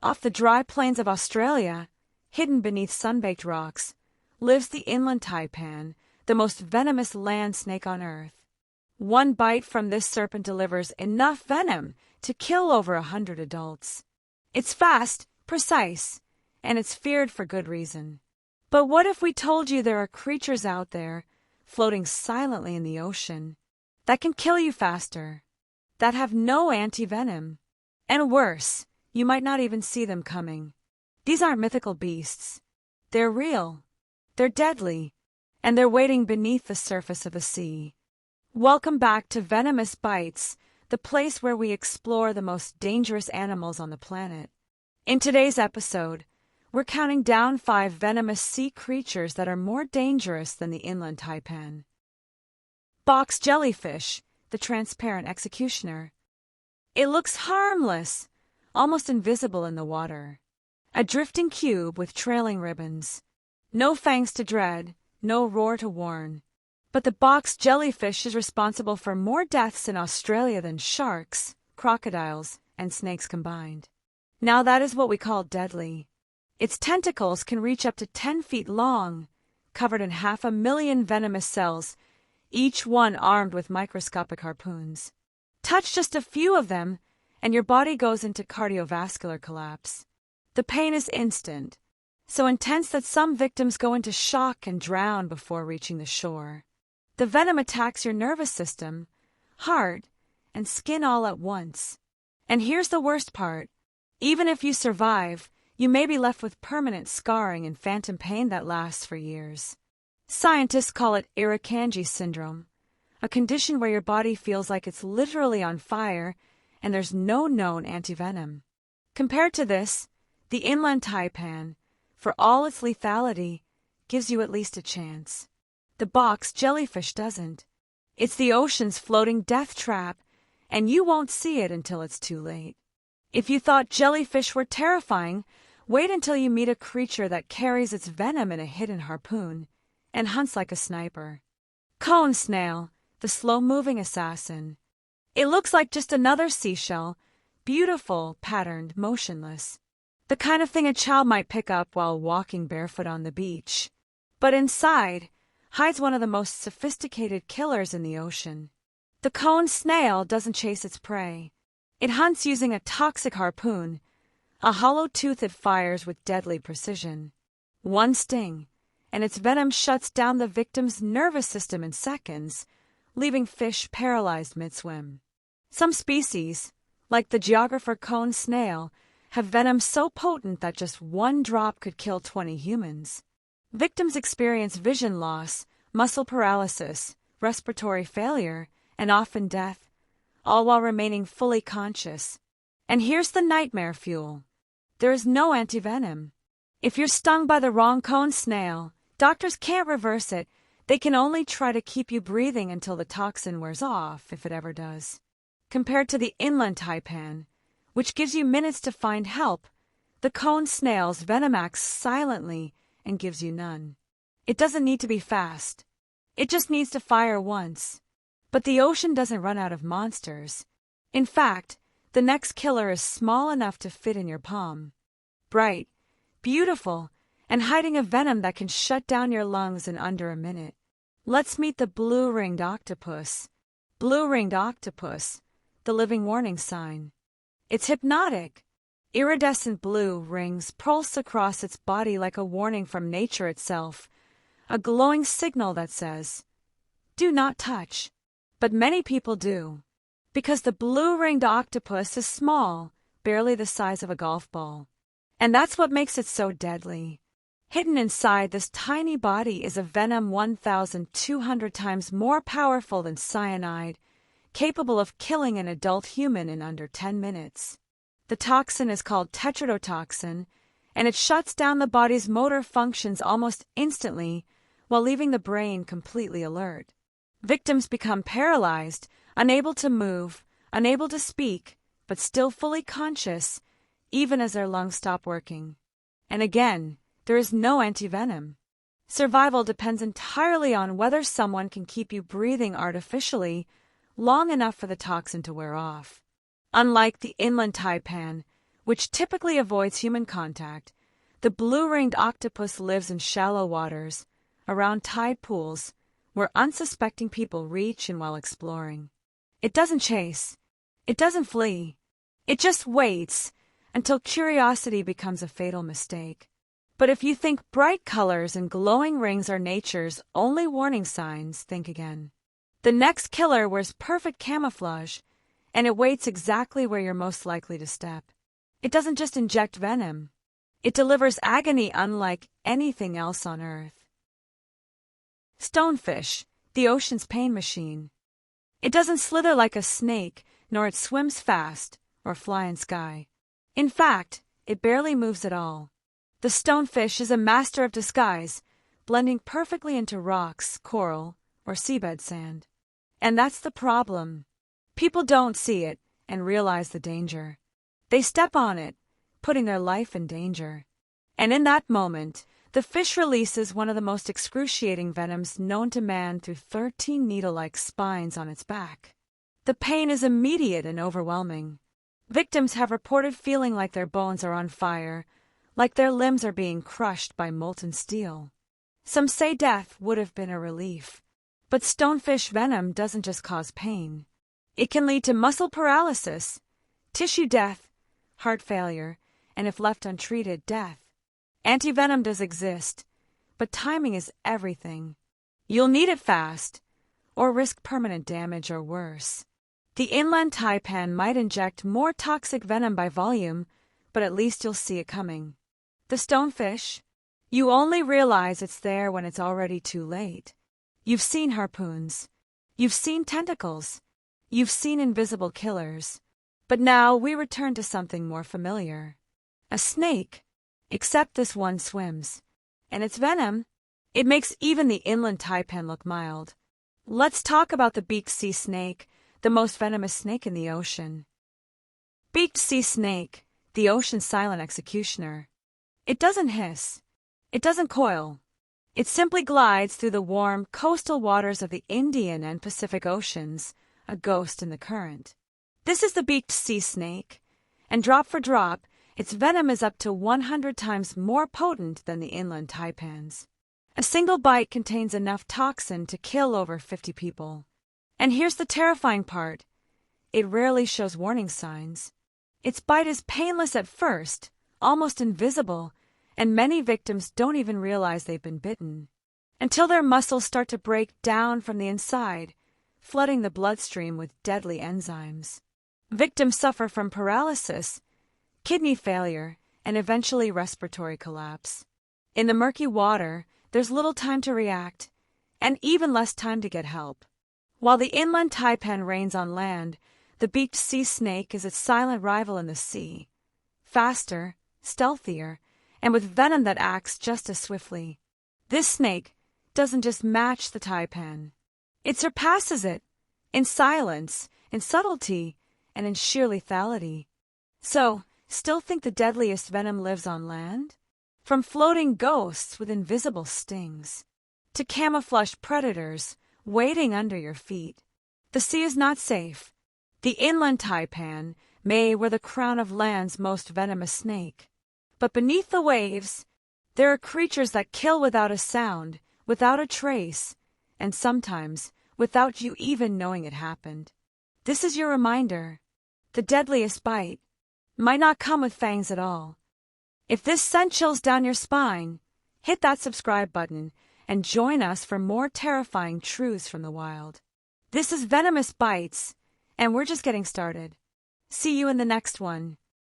Off the dry plains of Australia, hidden beneath sun-baked rocks, lives the Inland Taipan, the most venomous land snake on Earth. One bite from this serpent delivers enough venom to kill over 100 adults. It's fast, precise, and it's feared for good reason. But what if we told you there are creatures out there, floating silently in the ocean, that can kill you faster, that have no anti-venom? And worse, you might not even see them coming. These aren't mythical beasts. They're real. They're deadly. And they're waiting beneath the surface of the sea. Welcome back to Venomous Bites, the place where we explore the most dangerous animals on the planet. In today's episode, we're counting down 5 venomous sea creatures that are more dangerous than the Inland Taipan. Box jellyfish, the transparent executioner. It looks harmless, almost invisible in the water. A drifting cube with trailing ribbons. No fangs to dread, no roar to warn. But the box jellyfish is responsible for more deaths in Australia than sharks, crocodiles, and snakes combined. Now that is what we call deadly. Its tentacles can reach up to 10 feet long, covered in 500,000 venomous cells, each one armed with microscopic harpoons. Touch just a few of them, and your body goes into cardiovascular collapse. The pain is instant, so intense that some victims go into shock and drown before reaching the shore. The venom attacks your nervous system, heart, and skin all at once. And here's the worst part. Even if you survive, you may be left with permanent scarring and phantom pain that lasts for years. Scientists call it Irukandji syndrome, a condition where your body feels like it's literally on fire and there's no known antivenom. Compared to this, the Inland Taipan, for all its lethality, gives you at least a chance. The box jellyfish doesn't. It's the ocean's floating death trap, and you won't see it until it's too late. If you thought jellyfish were terrifying, wait until you meet a creature that carries its venom in a hidden harpoon and hunts like a sniper. Cone snail, the slow-moving assassin. It looks like just another seashell, beautiful, patterned, motionless. The kind of thing a child might pick up while walking barefoot on the beach. But inside hides one of the most sophisticated killers in the ocean. The cone snail doesn't chase its prey. It hunts using a toxic harpoon, a hollow tooth it fires with deadly precision. One sting, and its venom shuts down the victim's nervous system in seconds, leaving fish paralyzed mid-swim. Some species, like the geographer cone snail, have venom so potent that just one drop could kill 20 humans. Victims experience vision loss, muscle paralysis, respiratory failure, and often death, all while remaining fully conscious. And here's the nightmare fuel. There is no antivenom. If you're stung by the wrong cone snail, doctors can't reverse it. They can only try to keep you breathing until the toxin wears off, if it ever does. Compared to the Inland Taipan, which gives you minutes to find help, the cone snail's venom acts silently and gives you none. It doesn't need to be fast. It just needs to fire once. But the ocean doesn't run out of monsters. In fact, the next killer is small enough to fit in your palm. Bright, beautiful, and hiding a venom that can shut down your lungs in under a minute. Let's meet the blue-ringed octopus. Blue-ringed octopus, the living warning sign. It's hypnotic. Iridescent blue rings pulse across its body like a warning from nature itself, a glowing signal that says, "Do not touch." But many people do, because the blue-ringed octopus is small, barely the size of a golf ball. And that's what makes it so deadly. Hidden inside this tiny body is a venom 1,200 times more powerful than cyanide, capable of killing an adult human in under 10 minutes. The toxin is called tetrodotoxin, and it shuts down the body's motor functions almost instantly while leaving the brain completely alert. Victims become paralyzed, unable to move, unable to speak, but still fully conscious, even as their lungs stop working. And again, there is no antivenom. Survival depends entirely on whether someone can keep you breathing artificially long enough for the toxin to wear off. Unlike the Inland Taipan, which typically avoids human contact. The blue-ringed octopus lives in shallow waters, around tide pools, where unsuspecting people reach in while exploring. It doesn't chase. It doesn't flee. It just waits until curiosity becomes a fatal mistake. But if you think bright colors and glowing rings are nature's only warning signs, think again. The next killer wears perfect camouflage, and it waits exactly where you're most likely to step. It doesn't just inject venom. It delivers agony unlike anything else on Earth. Stonefish, the ocean's pain machine. It doesn't slither like a snake, nor it swims fast or fly in sky. In fact, it barely moves at all. The stonefish is a master of disguise, blending perfectly into rocks, coral, or seabed sand. And that's the problem. People don't see it and realize the danger. They step on it, putting their life in danger. And in that moment, the fish releases one of the most excruciating venoms known to man through 13 needle-like spines on its back. The pain is immediate and overwhelming. Victims have reported feeling like their bones are on fire, like their limbs are being crushed by molten steel. Some say death would have been a relief. But stonefish venom doesn't just cause pain. It can lead to muscle paralysis, tissue death, heart failure, and if left untreated, death. Antivenom does exist, but timing is everything. You'll need it fast, or risk permanent damage or worse. The Inland Taipan might inject more toxic venom by volume, but at least you'll see it coming. The stonefish? You only realize it's there when it's already too late. You've seen harpoons. You've seen tentacles. You've seen invisible killers. But now we return to something more familiar. A snake. Except this one swims. And its venom, it makes even the Inland Taipan look mild. Let's talk about the Beaked Sea Snake, the most venomous snake in the ocean. Beaked Sea Snake, the ocean's silent executioner. It doesn't hiss. It doesn't coil. It simply glides through the warm coastal waters of the Indian and Pacific Oceans, a ghost in the current. This is the Beaked Sea Snake, and drop for drop, its venom is up to 100 times more potent than the Inland Taipan's. A single bite contains enough toxin to kill over 50 people. And here's the terrifying part. It rarely shows warning signs. Its bite is painless at first, almost invisible, and many victims don't even realize they've been bitten, until their muscles start to break down from the inside, flooding the bloodstream with deadly enzymes. Victims suffer from paralysis, kidney failure, and eventually respiratory collapse. In the murky water, there's little time to react, and even less time to get help. While the Inland Taipan reigns on land, the Beaked Sea Snake is its silent rival in the sea. Faster, stealthier, and with venom that acts just as swiftly. This snake doesn't just match the taipan. It surpasses it in silence, in subtlety, and in sheer lethality. So, still think the deadliest venom lives on land? From floating ghosts with invisible stings, to camouflaged predators waiting under your feet. The sea is not safe. The Inland Taipan may wear the crown of land's most venomous snake. But beneath the waves, there are creatures that kill without a sound, without a trace, and sometimes without you even knowing it happened. This is your reminder. The deadliest bite might not come with fangs at all. If this sent chills down your spine, hit that subscribe button and join us for more terrifying truths from the wild. This is Venomous Bites, and we're just getting started. See you in the next one.